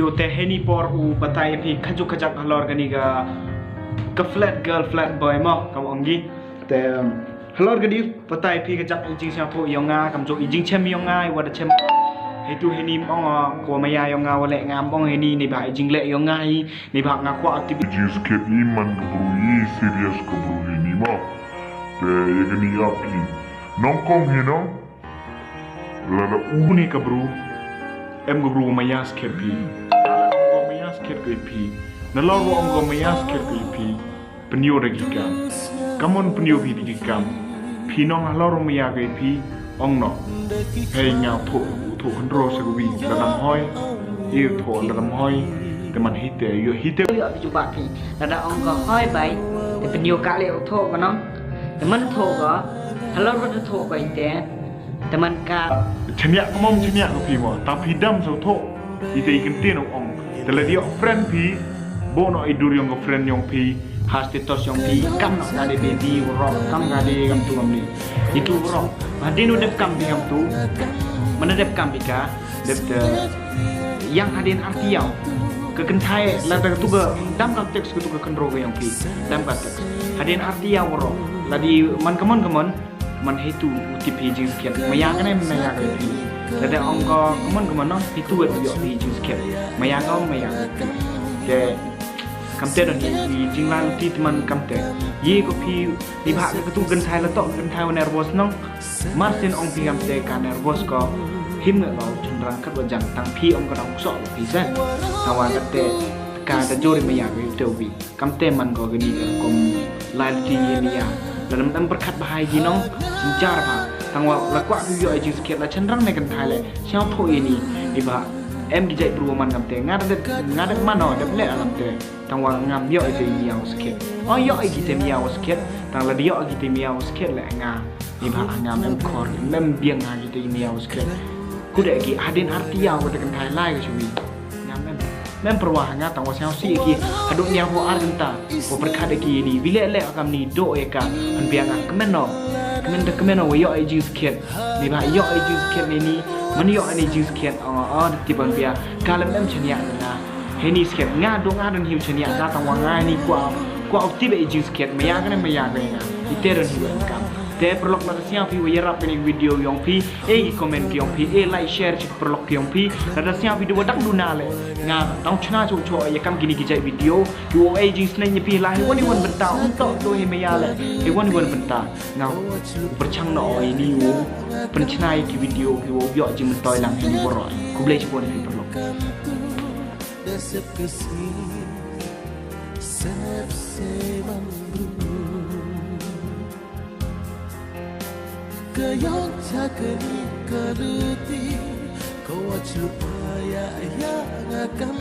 video teh ni por batai pi khajuk khajak halor gani ga flat girl flat boy mo kam ongi te halor gani batai pi khajak jing sia tho yonga kam jo jing chem yonga wa da chemให้tuให้นี่มองกัวมายายองงาวแหละงามมองให้นี่ในบ่ายจริงแหละยองงายในบ่างาควาติบิจิสเคปนี่มันกบรูยี่ซีเรียสกบรูให้นี่มาแต่ยังนี่อาพีน้องกงเห็นน้องแล้วอูนี่กบรูเอ็มกบรูมายาสเคปีแล้วองกมายาสเคปีนั่นเราองกมายาสเคปีเป็นยูระกิกรรมกำมันเป็นยูพิธีกรรมพี่น้องเรามายาเกปีองเนาะให้เงาถูกคนโรสกวีระดับห้อยยืดโถระดับห้อยแต่มันฮิตแต่อยู่ฮิตแต่ปัจจุบันที่ระดับองก็ห้อยไปแต่เป็นโยกะเลี้ยวโถกันเนาะแต่มันโถก็ถ้าเราจะโถไปแต่มันกาชนะก็มองชนะก็พี่ว่าตาพี่ดำสุดโถอีแต่อีกันเตี้ยนองแต่ละเดียวเฟรนพี่โบนไอดูเรื่องกับเฟรนยองพี่ฮาสติตอสยองพี่กำนักการเดบีรอกกำการเดกำตัวมันนี่itu rok hadin udep kam bingam tu menedep kam bika dep yang hadin artiau ke kentai la tu ke dam kam teks ke tu ke kendro ke yang pi dam ka teks hadin artiau rok ladi man kemon man hitu tipi jing sekian mayang kan mayang ke pi lada ongko kemon no hitu yo pi jing sekian mayang ko mayang de kamte don ni jing lang ti teman kamte ye ko phi di bha ke tu gan thai la to gan thai nervous nong martin ong pi kamte ka nervous ko him nge lo chandran khat wa jang tang phi ong ko dong so phi sa tawa kate ka ta jori me ya ke te wi kamte man ko gani kom lai ti ye ni ya dalam dam berkat bahai ji nong jar ba tangwa la kwa ku yo ai ji sket la chandran ne gan thai le xiao tho ye ni di bha em di jai bru man kamte ngada mano de le kamte tangwa ngam yo ai mi yaw sket oh yo ai gi te mi yaw sket tang la yo gi te mi yaw sket le nga ni ba ngam em khor mem biang nga gi te mi yaw sket ku de gi hadin arti yaw de kan thai lai ga chui ngam mem perwah nga tangwa siao si gi haduk nya ho arenta ko berkhat gi ni bile le akam ni do e ka an biang nga kemen no kemen no yo ai gi sket ni ba yo ai gi sket niมันยออันนี้จิงสเก็ตที่บนเบียการเล่นชนิดนะเฮนี่สเก็ตงาดงาดันหิวชนิดการตั้งวางง่ายนี่กว่าเอาที่ไปจิงสเก็ตไม่ยากกันไม่ยากเลยนะที่เตอร์หิวกันแต่ประลอกมาเสียงพี่ว่าจะรับเป็นวิดีโอยองพี่คอมเมนต์ยองพี่ไลค์แชร์ชิประลอกยองพี่แล้วเสียงวิดีโอดักดูน่าเลยงาต้องชนะโชว์อย่าคำกินกิจวิดีโออยู่จิงสเนย์พี่ไลค์วันนี้วันเป็นตาต่อโดยไม่ยากเลยวันนี้วันเป็นตาเงาประชังหน่อยนี่วูpencernai di video video yo je mentoi lang ini boroi ku boleh cuba ni perlu kayong takani karuti ko at lupaya yang akan